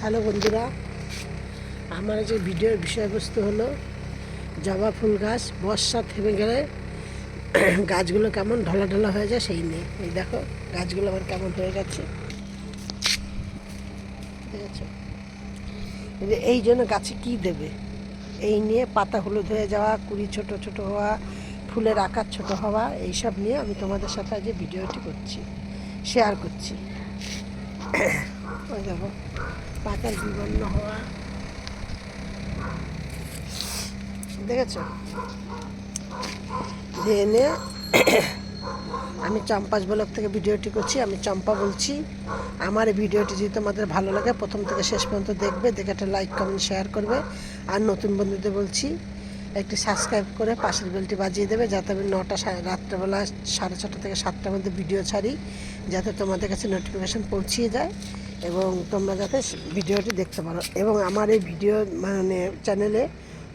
Hello বন্ধুরা, আমার যে ভিডিওর বিষয়বস্তু হলো জবা ফুল গাছ বর্ষা থেমে গেলে গাছগুলো কেমন ঢলা ঢলা হয়ে যায় সেই নিয়ে। এই দেখো গাছগুলো আমার কেমন হয়ে গেছে, ঠিক আছে? এই জন্য গাছে কি দেবে এই নিয়ে, পাতা হলুদ হয়ে যাওয়া, কুড়ি ছোট ছোট হওয়া, ফুলের আকার ছোট হওয়া, এইসব নিয়ে আমি তোমাদের সাথে আজ ভিডিওটি করছি, শেয়ার করছি। ওই দেখো পাতার বিবর্ণ হওয়া, দেখেছ? এনে আমি চম্পাস ব্লগ থেকে ভিডিওটি করছি, আমি চম্পা বলছি। আমার এই ভিডিওটি যদি তোমাদের ভালো লাগে প্রথম থেকে শেষ পর্যন্ত দেখবে, দেখে একটা লাইক কমেন্ট শেয়ার করবে। আর নতুন বন্ধুদের বলছি একটি সাবস্ক্রাইব করে পাশের বেলটি বাজিয়ে দেবে, যাতে আমি রাত্রেবেলা 6:30 থেকে 7টার মধ্যে ভিডিও ছাড়ি, যাতে তোমাদের কাছে নোটিফিকেশান পৌঁছিয়ে যায় এবং তোমরা যাতে ভিডিওটি দেখতে পারো। এবং আমার এই ভিডিও মানে চ্যানেলে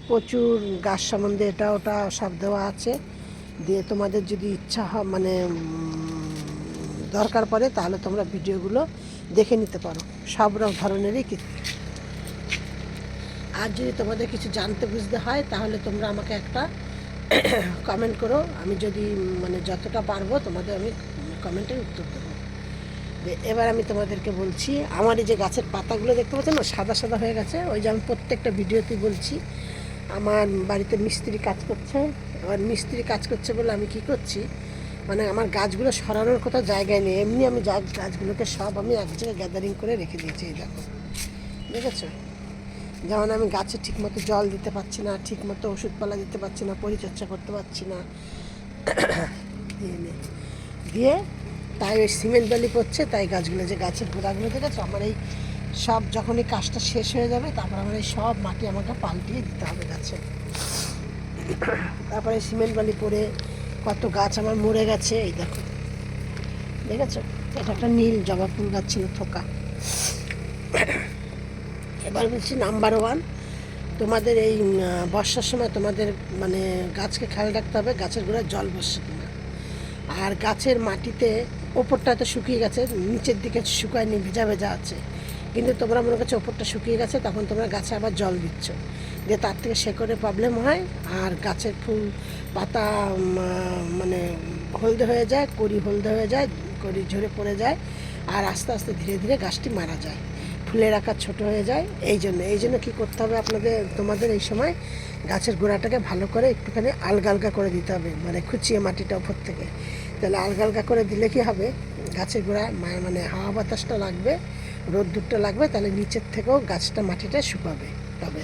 প্রচুর গাছ সম্বন্ধে এটা ওটা সব দেওয়া আছে, দিয়ে তোমাদের যদি ইচ্ছা হয় মানে দরকার পড়ে তাহলে তোমরা ভিডিওগুলো দেখে নিতে পারো, সব ধরনেরই। আর যদি তোমাদের কিছু জানতে বুঝতে হয় তাহলে তোমরা আমাকে একটা কমেন্ট করো, আমি যদি মানে যতটা পারবো তোমাদের আমি কমেন্টের উত্তর দেবো। এবার আমি তোমাদেরকে বলছি, আমার এই যে গাছের পাতাগুলো দেখতে পাচ্ছ না, সাদা সাদা হয়ে গেছে। ওই যে আমি প্রত্যেকটা ভিডিওতে বলছি আমার বাড়িতে মিস্ত্রি কাজ করছে। এবার মিস্ত্রি কাজ করছে বলে আমি কি করছি, মানে আমার গাছগুলো সরানোর কোথাও জায়গায় নেই, এমনি আমি গাছগুলোকে সব আমি এক জায়গায় গ্যাদারিং করে রেখে দিয়েছি। এই দেখো, দেখেছো? যেমন আমি গাছে ঠিকমতো জল দিতে পারছি না, ঠিকমতো ওষুধপালা দিতে পারছি না, পরিচর্যা করতে পারছি না, দিয়ে তাই ওই সিমেন্ট বালি পড়ছে, তাই গাছগুলো যে গাছের গোড়াগুলো দেখেছো আমার এই সব যখনই কাজটা শেষ হয়ে যাবে তারপর আমার এই সব মাটি আমাকে পাল্টিয়ে দিতে হবে গাছে। তারপরে সিমেন্ট বালি পরে কত গাছ আমার মরে গেছে। এই দেখো, দেখেছো? এটা একটা নীল জবা ফুল গাছ ছিল, থোকা। এবার বলছি নাম্বার 1, তোমাদের এই বর্ষার সময় তোমাদের মানে গাছকে খেয়াল রাখতে হবে গাছের গোড়ায় জল বসছে কিনা। আর গাছের মাটিতে ওপরটা তো শুকিয়ে গেছে, নিচের দিকে শুকায়নি, ভেজা ভেজা আছে, কিন্তু তোমরা মনে করছো ওপরটা শুকিয়ে গেছে, তখন তোমরা গাছে আবার জল দিচ্ছ, দিয়ে তার থেকে শেকড়ে প্রবলেম হয়, আর গাছের ফুল পাতা মানে হলদে হয়ে যায়, কড়ি হলদে হয়ে যায়, কড়ি ঝরে পড়ে যায়, আর আস্তে আস্তে ধীরে ধীরে গাছটি মারা যায়, ফুলের আকার ছোট হয়ে যায়। এই জন্য কী করতে হবে তোমাদের এই সময় গাছের গোড়াটাকে ভালো করে একটুখানি আলগা আলগা করে দিতে হবে, মানে খুঁচিয়ে মাটিটা উপর থেকে। তাহলে আলগা আলগা করে দিলে কি হবে, গাছের গোড়ায় মানে হাওয়া বাতাসটা লাগবে, রোদ্দুরটা লাগবে, তাহলে নিচের থেকেও গাছটা মাটিটা শুকাবে। তবে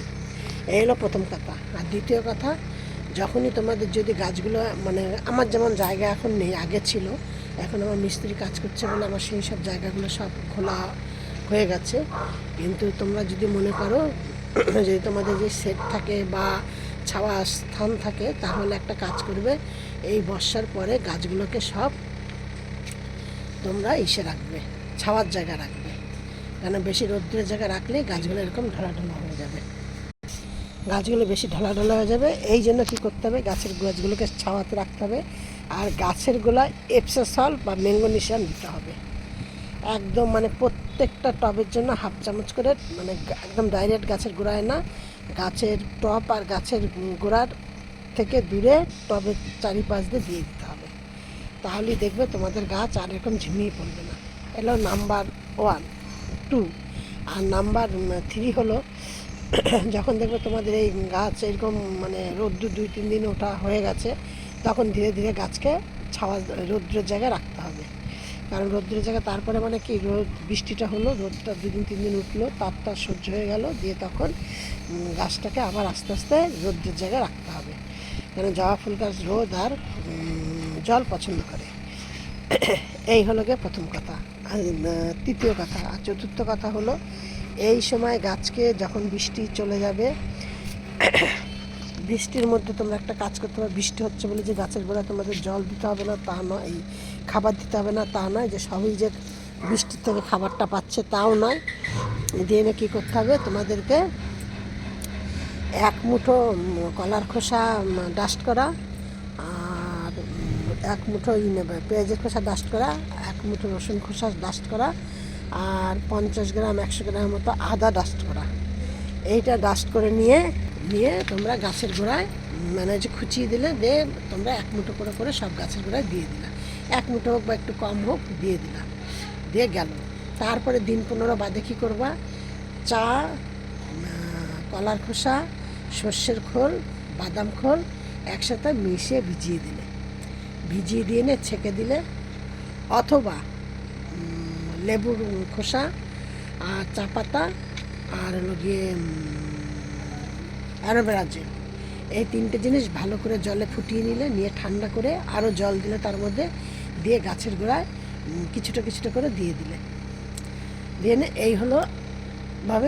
এই হলো প্রথম কথা। আর দ্বিতীয় কথা, যখনই তোমাদের যদি গাছগুলো মানে আমার যেমন জায়গা এখন নেই, আগে ছিল, এখন আমার মিস্ত্রি কাজ করছে বলে আমার সেই সব জায়গাগুলো সব খোলা হয়ে গেছে। কিন্তু তোমরা যদি মনে করো যদি তোমাদের যে সেট থাকে বা ছাওয়া স্থান থাকে, তাহলে একটা কাজ করবে, এই বর্ষার পরে গাছগুলোকে সব তোমরা ইসে রাখবে, ছাওয়ার জায়গা রাখবে, কেন বেশি রৌদ্রের জায়গা রাখলে গাছগুলো এরকম ঢলাঢলা হয়ে যাবে, গাছগুলো বেশি ঢলাঢলা হয়ে যাবে। এই জন্য কী করতে হবে, গাছগুলোকে ছাওয়াতে রাখতে হবে, আর গাছের গোড়ায় এপসোসল বা ম্যাঙ্গোনিসিয়াম দিতে হবে একদম, মানে প্রত্যেকটা টবের জন্য হাফ চামচ করে, মানে একদম ডাইরেক্ট গাছের গোড়ায় না, গাছের টব আর গাছের গোড়ার থেকে দূরে টবের চারিপাশ দিয়ে দিতে হবে। তাহলেই দেখবে তোমাদের গাছ আর এরকম ঝিমিয়ে পড়বে না। এলো নাম্বার 1, 2। আর নাম্বার 3 হলো যখন দেখবে তোমাদের এই গাছ এরকম মানে রোদ্দুর 2-3 দিন ওঠা হয়ে গেছে, তখন ধীরে ধীরে গাছকে ছাওয়া রৌদ্রের জায়গায় রাখতে হবে। কারণ রৌদ্রের জায়গায় তারপরে মানে কি, বৃষ্টিটা হলো, রোদটা 2-3 দিন উঠলো, তাপটা সহ্য হয়ে গেল, দিয়ে তখন গাছটাকে আবার আস্তে আস্তে রৌদ্রের জায়গায় রাখতে হবে। কারণ জবা ফুল গাছ রোদ আর জল পছন্দ করে। এই হলো গিয়ে প্রথম কথা। আর তৃতীয় কথা আর চতুর্থ কথা হলো, এই সময় গাছকে যখন বৃষ্টি চলে যাবে, বৃষ্টির মধ্যে তোমরা একটা কাজ করতে হবে, বৃষ্টি হচ্ছে বলে যে গাছের গোড়ায় তোমাদের জল দিতে হবে না তা নয়, এই খাবার দিতে হবে না তা নয়, যে সবই যে বৃষ্টির থেকে খাবারটা পাচ্ছে তাও নয়। দিয়ে কী করতে হবে, তোমাদেরকে 1 মুঠো কলার খোসা ডাস্ট করা, আর 1 মুঠো নেবে পেঁয়াজের খোসা ডাস্ট করা, 1 মুঠো রসুন খোসা ডাস্ট করা, আর 50 গ্রাম 100 গ্রাম মতো আদা ডাস্ট করা। এইটা ডাস্ট করে নিয়ে নিয়ে তোমরা গাছের গোড়ায় মানে যে খুঁচিয়ে দিলে দিয়ে তোমরা 1 মুঠো করে করে সব গাছের গোড়ায় দিয়ে দিলা। 1 মুঠো হোক বা একটু কম হোক দিয়ে দিলা, দিয়ে গেল। তারপরে দিন 15 বাদে কী করবা, চা, কলার খোসা, সর্ষের খোল, বাদাম খোল একসাথে মিশিয়ে ভিজিয়ে দিলে, ভিজিয়ে দিয়ে নিয়ে ছেঁকে দিলে, অথবা লেবুর খোসা আর চা পাতা আর হলো গিয়ে অ্যালোভেরা জেল, এই 3টে জিনিস ভালো করে জলে ফুটিয়ে নিলে, নিয়ে ঠান্ডা করে আরও জল দিলে তার মধ্যে দিয়ে গাছের গোড়ায় কিছুটা কিছুটা করে দিয়ে দিলে, দিয়ে এই হলো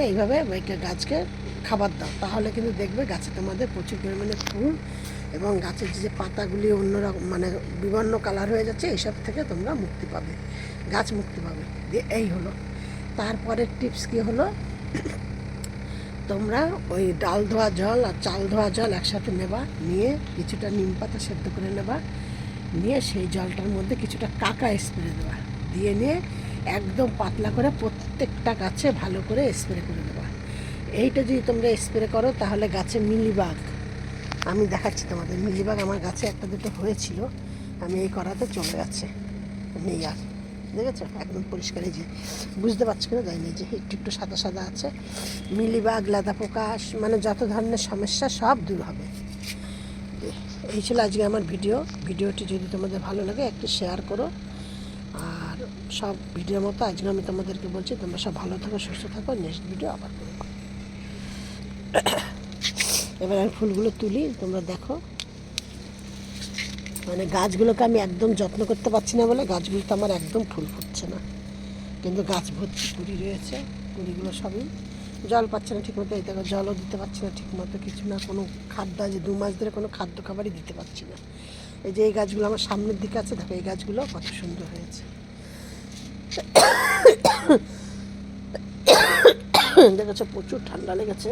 এইভাবে গাছকে খাবার দাও। তাহলে কিন্তু দেখবে গাছে তোমাদের প্রচুর পরিমাণে ফুল এবং গাছের যে পাতাগুলি অন্যরকম মানে বিভিন্ন কালার হয়ে যাচ্ছে, এইসব থেকে তোমরা মুক্তি পাবে, গাছ মুক্তি পাবে। দিয়ে এই হলো তারপরের টিপস কী হলো, তোমরা ওই ডাল ধোয়া জল আর চাল ধোয়া জল একসাথে নেবা, নিয়ে কিছুটা নিম পাতা সেদ্ধ করে নেবা, নিয়ে সেই জলটার মধ্যে কিছুটা কাকা স্প্রে দেওয়া, দিয়ে নিয়ে একদম পাতলা করে প্রত্যেকটা গাছে ভালো করে স্প্রে করে দেবা। এইটা যদি তোমরা স্প্রে করো তাহলে গাছে মিলিবাগ, আমি দেখাচ্ছি তোমাদের, মিলিবাগ আমার গাছে একটা দুটো হয়েছিল, আমি এই করাতে চলে গেছে, নেই আর, দেখেছো একদম পরিষ্কার। এই যে বুঝতে পারছো কিনা জানি না, যে একটু একটু সাদা সাদা আছে। মিলিবাগ, লেদা পোকা মানে যত ধরনের সমস্যা সব দূর হবে। এই ছিল আজকে আমার ভিডিওটি যদি তোমাদের ভালো লাগে একটু শেয়ার করো। আর সব ভিডিওর মতো আজকে আমি তোমাদেরকে বলছি তোমরা সব ভালো থাকো, সুস্থ থাকো, নেক্সট ভিডিও আবার করবো। এবার আমি ফুলগুলো তুলি, তোমরা দেখো। মানে গাছগুলোকে আমি একদম যত্ন করতে পারছি না বলে গাছগুলো তো আমার একদম ফুল ফুটছে না, কিন্তু গাছ ভর্তি কুড়ি রয়েছে, কুড়িগুলো সবই জল পাচ্ছে না ঠিকমতো। এই দেখো জলও দিতে পারছি না ঠিকমতো, কিছু না, কোনো খাদ্য, যে 2 মাস ধরে কোনো খাদ্য খাবারই দিতে পারছি না। এই যে এই গাছগুলো আমার সামনের দিকে আছে, দেখো এই গাছগুলো কত সুন্দর হয়েছে। দেখেছো প্রচুর ঠান্ডা লেগেছে।